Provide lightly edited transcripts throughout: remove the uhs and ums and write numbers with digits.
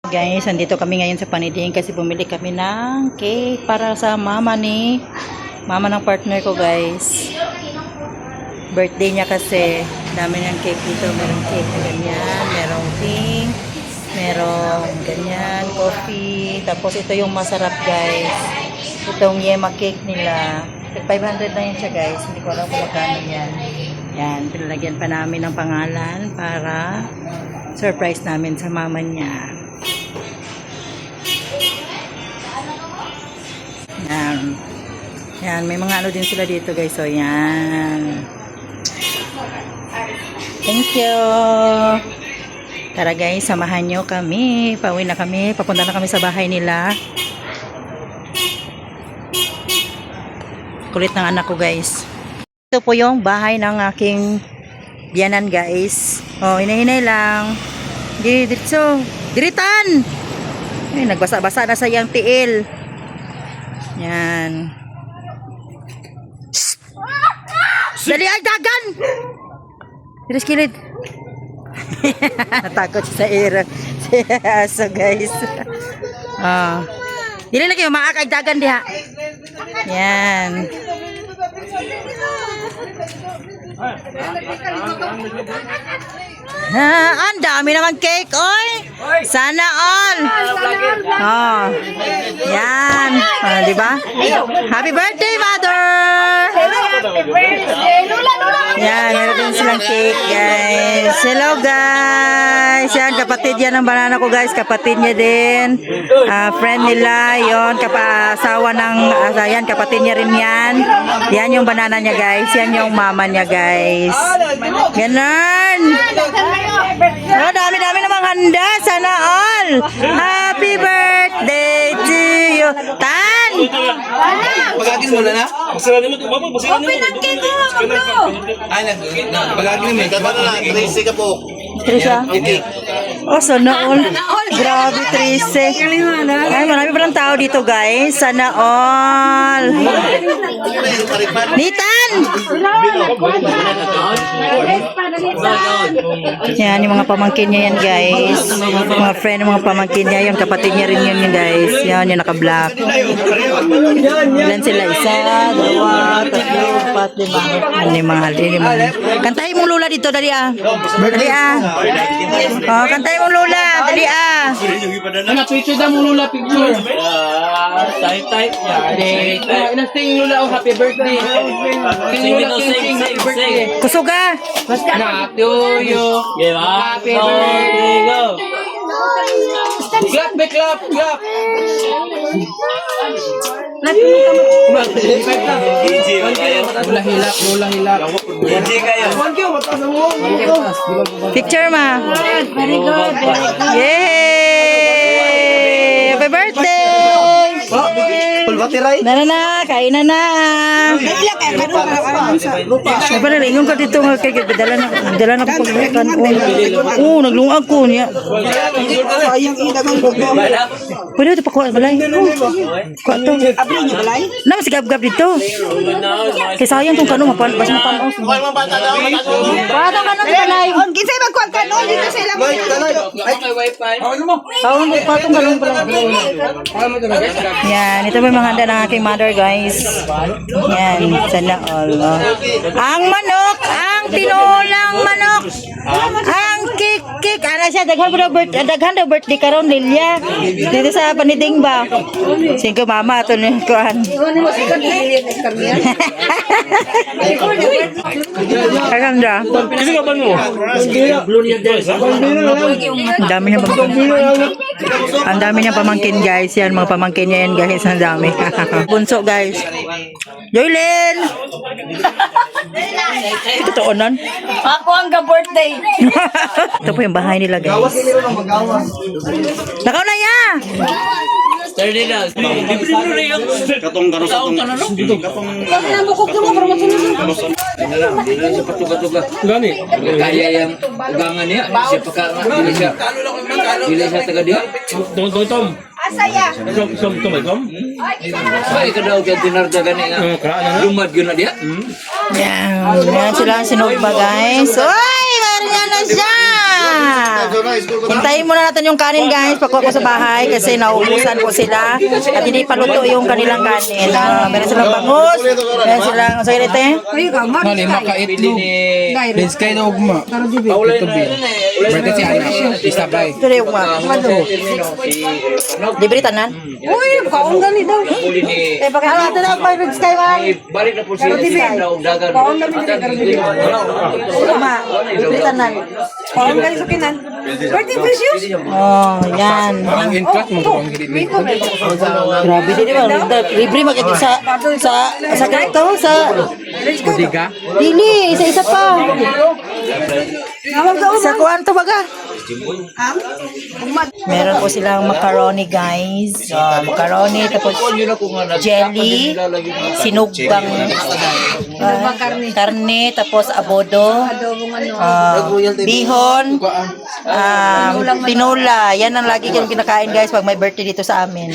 Guys, andito kami ngayon sa Paniding kasi bumili kami ng cake para sa mama ng partner ko, guys. Birthday niya kasi. Dami ng cake dito. Merong cake na ganyan, merong pink, merong ganyan, coffee. Tapos ito yung masarap, guys. Itong yema cake nila. 500 na yan siya, guys. Hindi ko alam kung magkano yan. Yan, pinalagyan pa namin ng pangalan para surprise namin sa mama niya. Yan. Yan, may mga ano din sila dito, guys. So, yan. Thank you. Tara, guys, samahan nyo kami. Pauwi na kami. Papunta na kami sa bahay nila. Kulit ng anak ko, guys. Ito po yung bahay ng aking biyanan, guys. Oh, hinay-hinay lang. Diretso. Diritan! Ay, nagbasa-basa na sa iyang tiil. Yan. Dali ay dagan! Diris kilid. Natakot sa ira. So guys. Dili lagi yung mga dagan diha. Yan. Ang dami naman cake, oy. Sana all. Oh. Yan. Di ba? Happy birthday, mother. Happy birthday. Lula. Yan, meron din silang cake, guys. Hello, guys. Yan, kapatid yan ng banana ko, guys. Kapatid niya din. Friend nila, yon, asawa ng, yan, kapatid niya rin yan. Yan yung banana niya, guys. Yan yung mama niya, guys. Ganun. Oh, dami-dami namang handa. Sana all. Happy birthday to you. Tan! Pagagin mo na na? Open ang cake ko, bro. Ay, pagagin mo. Dapat na, Tracy ka po. Trisha? Oh, sana all. Grabe, Tracy. Ay, marami pa ng tao dito, guys. Sana all. Nitan! Yan, yung mga pamangkin niya yan, guys. Mga friend, mga pamangkin niya. Yung kapatid niya rin yun, guys. Yan, yung naka-black. Ilan sila? Isa, dalawa, tatlo, apat, lima. Lima. Kantahin mong lula dito, dali ah. Dali ah. Oh, kantahin mong lula, dali ah. Ano, picture na mo lula, picture. Type. Sing lula, oh, happy birthday. Sing lula, sing, happy birthday. Kusuga. Na, to you. Happy birthday, go. Clap, clap. Lula hilak. Picture ma. Very good. Yay! Happy birthday! Na, kain na na. Ay pa nalingon ka dito nga kay dala na ko pagbukan. Oh, naglungag ko niya. Pwede ito pakuha balay. Kuha to. Naman si gab-gab dito. Kaya sayang itong kanon, basta mapanaos. Bata ka nang balay. Kinsay magkuha kanon dito sa ilang Patong kanon pala. Yan, ito may mga handa ng aking mother, guys. Yan, sana all. Ang manok, ang tinulang manok. Ang cake. Ano siya, daghan daw birthday karon Lilia. Dito sa Paniding ba? Singko mama ato ni kuan. Kaganda. Kasi ka ba mo? Ang dami niya pamangkin, guys. Yan, mga pamangkin niya yan, guys. Ang dami. Bunso, guys. Joylin! Totoo nun? Ako ang ka-birthday. Ito po yung bahay nila, guys. Nakaw na ya! Katong ganos Gani. Kaya yang ugangan niya, siya pagka dili siya taga diha. Tom. Asaya. Tom. Ay kadaw kay dinarda gani nga. Lumad gyud na diha. Yan sila ang sinugba, guys. Uy! Meron yan na siya! Hintayin muna natin yung kanin guys, pagkuha ko sa bahay kasi nauubusan po sila at hindi pa luto yung kanilang kanin. Meron silang bangus, meron silang, sa ganito eh. Mali, makaitlog. Benskay na ugma. Tutubi. Berarti si anak. Isabay. Ito na yung libre tanan. Uy, kaong gani daw. Eh, baka ano natin ang Pirates Sky man? Balik na po siya. Kaong gani dili. Tama, libre tanan. Kaong gani sa kinan. Birthday precious. Oh, yan. Ang interest mo kung hindi. Grabe din ba? Libre mag-ito sa ganito, sa Budiga. dili, isa-isa pa. Sa kuwanto baga. Meron po silang macaroni guys. Macaroni, tapos jelly, sinugbang karne, tapos abodo, bihon, tinola. Yan ang lagi kong kinakain guys pag may birthday dito sa amin.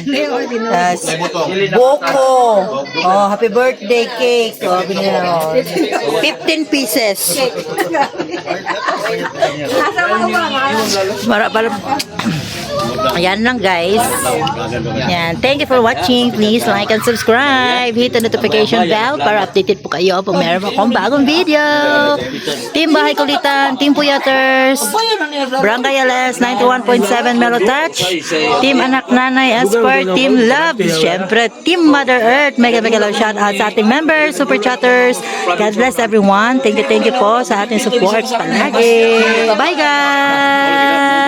Buko. Oh, happy birthday cake. Oh, binili mo. 15 pieces. Ayan lang guys. Yan. Thank you for watching. Please like and subscribe. Hit the notification bell para updated po kayo pag meron akong bagong video. Team Bahay Kulitan, Team Puyaters, Barangay LS 91.7 Melo Touch, Team Anak Nanay Esper, Team Love, syempre Team Mother Earth. Mega love shout out sa ating members, super chatters. God bless everyone. Thank you po sa ating support palagi. Bye guys!